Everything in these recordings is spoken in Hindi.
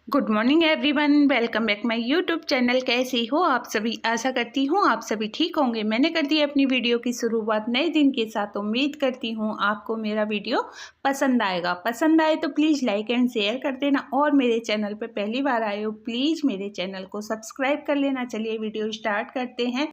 Good morning everyone, welcome back my YouTube channel. कैसी हो आप सभी? आशा करती हूँ आप सभी ठीक होंगे। मैंने कर दी अपनी वीडियो की शुरुआत नए दिन के साथ। उम्मीद करती हूँ आपको मेरा वीडियो पसंद आएगा। पसंद आए तो प्लीज़ लाइक एंड शेयर कर देना, और मेरे चैनल पर पहली बार आए हो प्लीज़ मेरे चैनल को सब्सक्राइब कर लेना। चलिए वीडियो स्टार्ट करते हैं।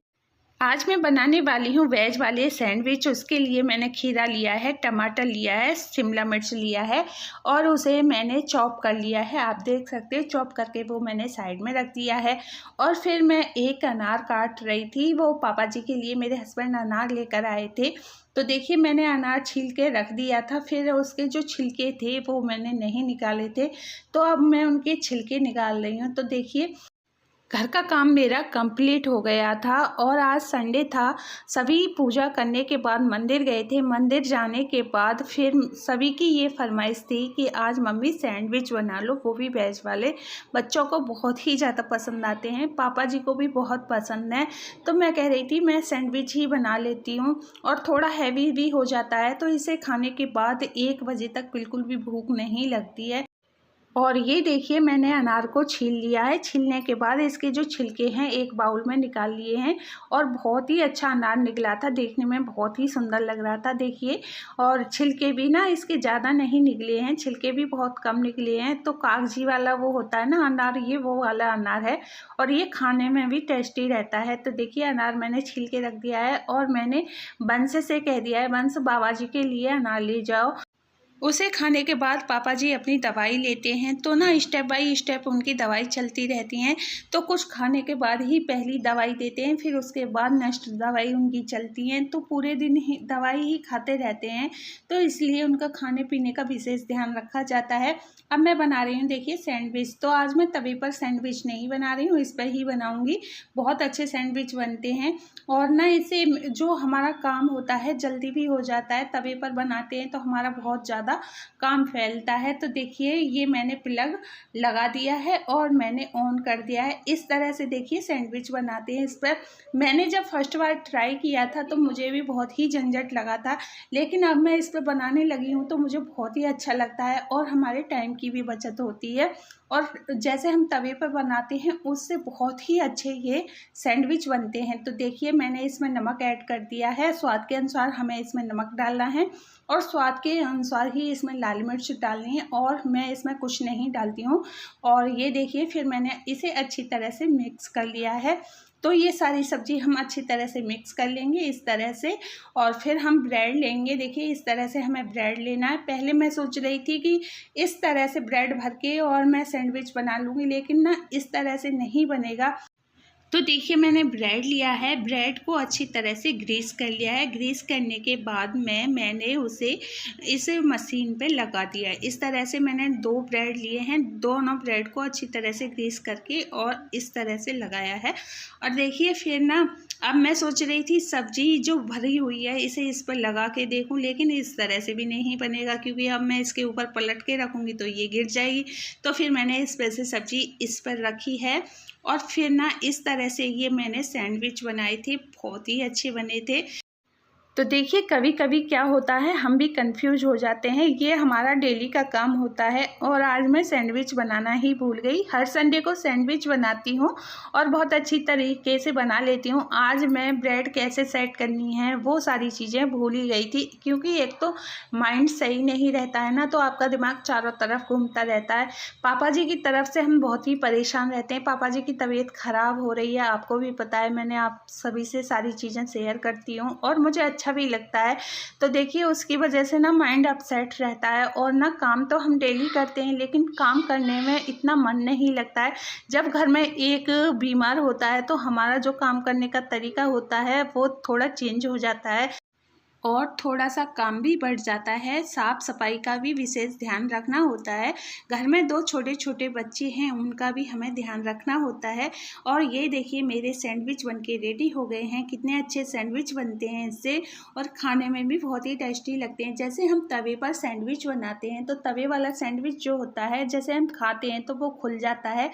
आज मैं बनाने वाली हूँ वेज वाले सैंडविच। उसके लिए मैंने खीरा लिया है, टमाटर लिया है, शिमला मिर्च लिया है और उसे मैंने चॉप कर लिया है। आप देख सकते हो चॉप करके वो मैंने साइड में रख दिया है। और फिर मैं एक अनार काट रही थी, वो पापा जी के लिए मेरे हस्बैंड अनार लेकर आए थे। तो देखिए मैंने अनार छील के रख दिया था, फिर उसके जो छिलके थे वो मैंने नहीं निकाले थे, तो अब मैं उनके छिलके निकाल रही हूँ। तो देखिए घर का काम मेरा कंप्लीट हो गया था और आज संडे था। सभी पूजा करने के बाद मंदिर गए थे। मंदिर जाने के बाद फिर सभी की ये फरमाइश थी कि आज मम्मी सैंडविच बना लो, वो भी वेज वाले। बच्चों को बहुत ही ज़्यादा पसंद आते हैं, पापा जी को भी बहुत पसंद है। तो मैं कह रही थी मैं सैंडविच ही बना लेती हूँ, और थोड़ा हैवी भी हो जाता है, तो इसे खाने के बाद 1 बजे तक बिल्कुल भी भूख नहीं लगती है। और ये देखिए मैंने अनार को छील लिया है। छीलने के बाद इसके जो छिलके हैं एक बाउल में निकाल लिए हैं, और बहुत ही अच्छा अनार निकला था, देखने में बहुत ही सुंदर लग रहा था देखिए। और छिलके भी ना इसके ज़्यादा नहीं निकले हैं, छिलके भी बहुत कम निकले हैं। तो कागजी वाला वो होता है ना अनार, ये वो वाला अनार है, और ये खाने में भी टेस्टी रहता है। तो देखिए अनार मैंने छील के रख दिया है, और मैंने बंस से कह दिया है बंस बाबा जी के लिए अनार ले जाओ। उसे खाने के बाद पापा जी अपनी दवाई लेते हैं, तो ना स्टेप बाय स्टेप उनकी दवाई चलती रहती हैं। तो कुछ खाने के बाद ही पहली दवाई देते हैं, फिर उसके बाद नेक्स्ट दवाई उनकी चलती हैं। तो पूरे दिन ही दवाई ही खाते रहते हैं, तो इसलिए उनका खाने पीने का विशेष ध्यान रखा जाता है। अब मैं बना रही हूँ देखिए सैंडविच। तो आज मैं तवे पर सैंडविच नहीं बना रही हूँ, इस पर ही बनाऊँगी। बहुत अच्छे सैंडविच बनते हैं, और ना इसे जो हमारा काम होता है जल्दी भी हो जाता है। तवे पर बनाते हैं तो हमारा बहुत ज़्यादा काम फैलता है। तो देखिए ये मैंने प्लग लगा दिया है और मैंने ऑन कर दिया है। इस तरह से देखिए सैंडविच बनाते हैं। इस पर मैंने जब फर्स्ट बार ट्राई किया था तो मुझे भी बहुत ही झंझट लगा था, लेकिन अब मैं इस पर बनाने लगी हूँ तो मुझे बहुत ही अच्छा लगता है, और हमारे टाइम की भी बचत होती है। और जैसे हम तवे पर बनाते हैं उससे बहुत ही अच्छे ये सैंडविच बनते हैं। तो देखिए मैंने इसमें नमक ऐड कर दिया है, स्वाद के अनुसार हमें इसमें नमक डालना है, और स्वाद के अनुसार ही इसमें लाल मिर्च डालनी है, और मैं इसमें कुछ नहीं डालती हूँ। और ये देखिए फिर मैंने इसे अच्छी तरह से मिक्स कर लिया है। तो ये सारी सब्ज़ी हम अच्छी तरह से मिक्स कर लेंगे इस तरह से। और फिर हम ब्रेड लेंगे, देखिए इस तरह से हमें ब्रेड लेना है। पहले मैं सोच रही थी कि इस तरह से ब्रेड भर के और मैं सैंडविच बना लूँगी, लेकिन ना इस तरह से नहीं बनेगा। तो देखिए मैंने ब्रेड लिया है, ब्रेड को अच्छी तरह से ग्रीस कर लिया है। ग्रीस करने के बाद मैंने उसे इस मशीन पे लगा दिया है। इस तरह से मैंने 2 ब्रेड लिए हैं, दोनों ब्रेड को अच्छी तरह से ग्रीस करके और इस तरह से लगाया है। और देखिए फिर ना अब मैं सोच रही थी सब्जी जो भरी हुई है इसे इस पर लगा के देखूं, लेकिन इस तरह से भी नहीं बनेगा, क्योंकि अब मैं इसके ऊपर पलट के रखूँगी तो ये गिर जाएगी। तो फिर मैंने इस पर से सब्जी इस पर रखी है, और फिर ना इस तरह से ये मैंने सैंडविच बनाए थे, बहुत ही अच्छे बने थे। तो देखिए कभी कभी क्या होता है हम भी कंफ्यूज हो जाते हैं, ये हमारा डेली का काम होता है। और आज मैं सैंडविच बनाना ही भूल गई। हर संडे को सैंडविच बनाती हूँ और बहुत अच्छी तरीके से बना लेती हूँ। आज मैं ब्रेड कैसे सेट करनी है वो सारी चीज़ें भूल ही गई थी, क्योंकि एक तो माइंड सही नहीं रहता है ना, तो आपका दिमाग चारों तरफ घूमता रहता है। पापा जी की तरफ से हम बहुत ही परेशान रहते हैं। पापा जी की तबीयत ख़राब हो रही है, आपको भी पता है, मैंने आप सभी से सारी चीज़ें शेयर करती हूँ और मुझे अच्छा भी लगता है। तो देखिए उसकी वजह से ना माइंड अपसेट रहता है, और ना काम तो हम डेली करते हैं लेकिन काम करने में इतना मन नहीं लगता है। जब घर में एक बीमार होता है तो हमारा जो काम करने का तरीका होता है वो थोड़ा चेंज हो जाता है, और थोड़ा सा काम भी बढ़ जाता है। साफ़ सफाई का भी विशेष ध्यान रखना होता है। घर में 2 छोटे छोटे बच्चे हैं, उनका भी हमें ध्यान रखना होता है। और ये देखिए मेरे सैंडविच बनके रेडी हो गए हैं। कितने अच्छे सैंडविच बनते हैं इससे, और खाने में भी बहुत ही टेस्टी लगते हैं। जैसे हम तवे पर सैंडविच बनाते हैं तो तवे वाला सैंडविच जो होता है जैसे हम खाते हैं तो वो खुल जाता है,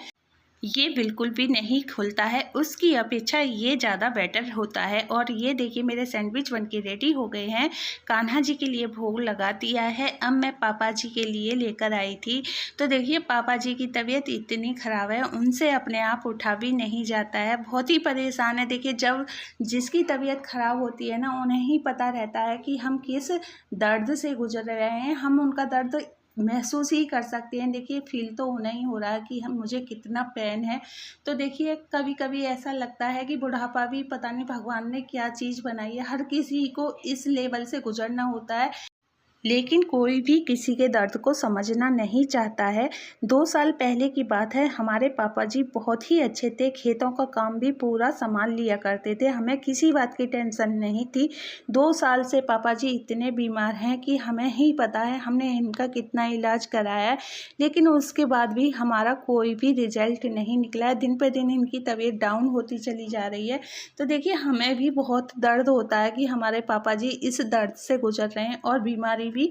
ये बिल्कुल भी नहीं खुलता है, उसकी अपेक्षा ये ज़्यादा बेटर होता है। और ये देखिए मेरे सैंडविच बनके रेडी हो गए हैं। कान्हा जी के लिए भोग लगा दिया है। अब मैं पापा जी के लिए लेकर आई थी। तो देखिए पापा जी की तबीयत इतनी ख़राब है, उनसे अपने आप उठा भी नहीं जाता है, बहुत ही परेशान है। देखिए जब जिसकी तबीयत ख़राब होती है ना, उन्हें ही पता रहता है कि हम किस दर्द से गुजर रहे हैं। हम उनका दर्द महसूस ही कर सकते हैं। देखिए फ़ील तो होना ही हो रहा है कि हम मुझे कितना पेन है। तो देखिए कभी कभी ऐसा लगता है कि बुढ़ापा भी पता नहीं भगवान ने क्या चीज़ बनाई है, हर किसी को इस लेवल से गुजरना होता है, लेकिन कोई भी किसी के दर्द को समझना नहीं चाहता है। 2 साल पहले की बात है, हमारे पापा जी बहुत ही अच्छे थे, खेतों का काम भी पूरा संभाल लिया करते थे, हमें किसी बात की टेंशन नहीं थी। 2 साल से पापा जी इतने बीमार हैं कि हमें ही पता है हमने इनका कितना इलाज कराया है, लेकिन उसके बाद भी हमारा कोई भी रिजल्ट नहीं निकला है। दिन पे दिन इनकी तबीयत डाउन होती चली जा रही है। तो देखिए हमें भी बहुत दर्द होता है कि हमारे पापा जी इस दर्द से गुजर रहे हैं, और बीमारी भी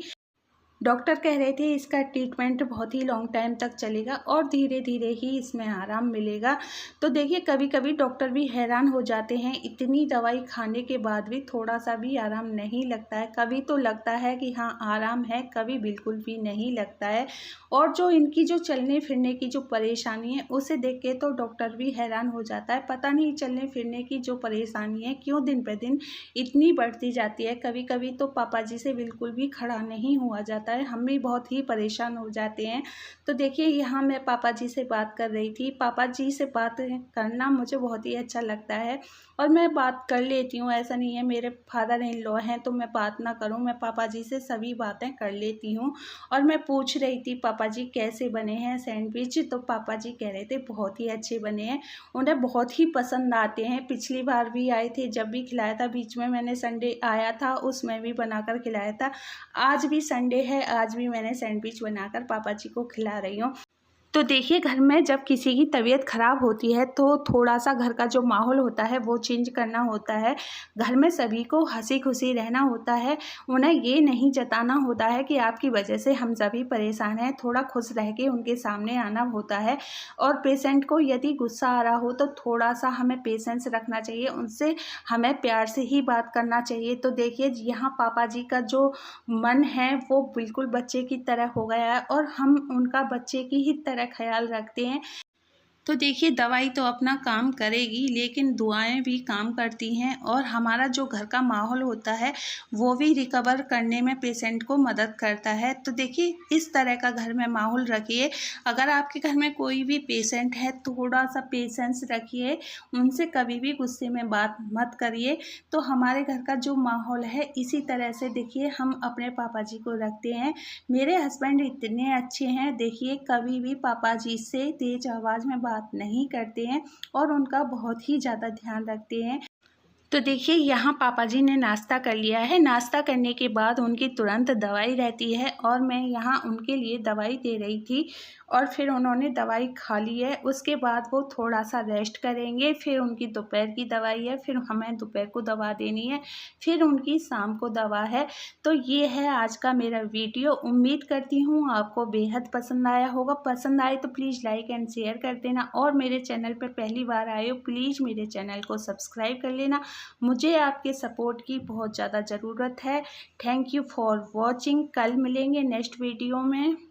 डॉक्टर कह रहे थे इसका ट्रीटमेंट बहुत ही लॉन्ग टाइम तक चलेगा और धीरे धीरे ही इसमें आराम मिलेगा। तो देखिए कभी कभी डॉक्टर भी हैरान हो जाते हैं, इतनी दवाई खाने के बाद भी थोड़ा सा भी आराम नहीं लगता है। कभी तो लगता है कि हाँ आराम है, कभी बिल्कुल भी नहीं लगता है। और जो इनकी जो चलने फिरने की जो परेशानी है, उसे देख के तो डॉक्टर भी हैरान हो जाता है। पता नहीं चलने फिरने की जो परेशानी है क्यों दिन पर दिन इतनी बढ़ती जाती है। कभी कभी तो पापा जी से बिल्कुल भी खड़ा नहीं हुआ जाता है, हम भी बहुत ही परेशान हो जाते हैं। तो देखिए यहाँ मैं पापा जी से बात कर रही थी। पापा जी से बात करना मुझे बहुत ही अच्छा लगता है, और मैं बात कर लेती हूँ, ऐसा नहीं है मेरे फादर इन लॉ हैं तो मैं बात ना करूँ। मैं पापा जी से सभी बातें कर लेती हूँ। और मैं पूछ रही थी पापा जी कैसे बने हैं सैंडविच, तो पापा जी कह रहे थे बहुत ही अच्छे बने हैं, उन्हें बहुत ही पसंद आते हैं। पिछली बार भी आए थे, जब भी खिलाया था, बीच में मैंने संडे आया था उसमें भी बनाकर खिलाया था। आज भी संडे है, आज भी मैंने सैंडविच बनाकर पापा जी को खिला रही हूँ। तो देखिए घर में जब किसी की तबीयत ख़राब होती है तो थोड़ा सा घर का जो माहौल होता है वो चेंज करना होता है। घर में सभी को हंसी खुशी रहना होता है, उन्हें ये नहीं जताना होता है कि आपकी वजह से हम सभी परेशान हैं। थोड़ा खुश रह के उनके सामने आना होता है। और पेशेंट को यदि गुस्सा आ रहा हो तो थोड़ा सा हमें पेशेंस रखना चाहिए, उनसे हमें प्यार से ही बात करना चाहिए। तो देखिए यहाँ पापा जी का जो मन है वो बिल्कुल बच्चे की तरह हो गया है, और हम उनका बच्चे की ही तरह ख्याल रखते हैं। तो देखिए दवाई तो अपना काम करेगी, लेकिन दुआएं भी काम करती हैं, और हमारा जो घर का माहौल होता है वो भी रिकवर करने में पेशेंट को मदद करता है। तो देखिए इस तरह का घर में माहौल रखिए। अगर आपके घर में कोई भी पेशेंट है थोड़ा सा पेशेंस रखिए, उनसे कभी भी गुस्से में बात मत करिए। तो हमारे घर का जो माहौल है इसी तरह से देखिए हम अपने पापा जी को रखते हैं। मेरे हस्बैंड इतने अच्छे हैं, देखिए कभी भी पापा जी से तेज आवाज़ में बात नहीं करते हैं, और उनका बहुत ही ज़्यादा ध्यान रखते हैं। तो देखिए यहाँ पापा जी ने नाश्ता कर लिया है। नाश्ता करने के बाद उनकी तुरंत दवाई रहती है, और मैं यहाँ उनके लिए दवाई दे रही थी, और फिर उन्होंने दवाई खा ली है। उसके बाद वो थोड़ा सा रेस्ट करेंगे, फिर उनकी दोपहर की दवाई है, फिर हमें दोपहर को दवा देनी है, फिर उनकी शाम को दवा है। तो ये है आज का मेरा वीडियो। उम्मीद करती हूँ आपको बेहद पसंद आया होगा। पसंद आए तो प्लीज़ लाइक एंड शेयर कर देना, और मेरे चैनल पर पहली बार आए हो प्लीज़ मेरे चैनल को सब्सक्राइब कर लेना। मुझे आपके सपोर्ट की बहुत ज़्यादा ज़रूरत है। Thank you for watching. कल मिलेंगे नेक्स्ट वीडियो में।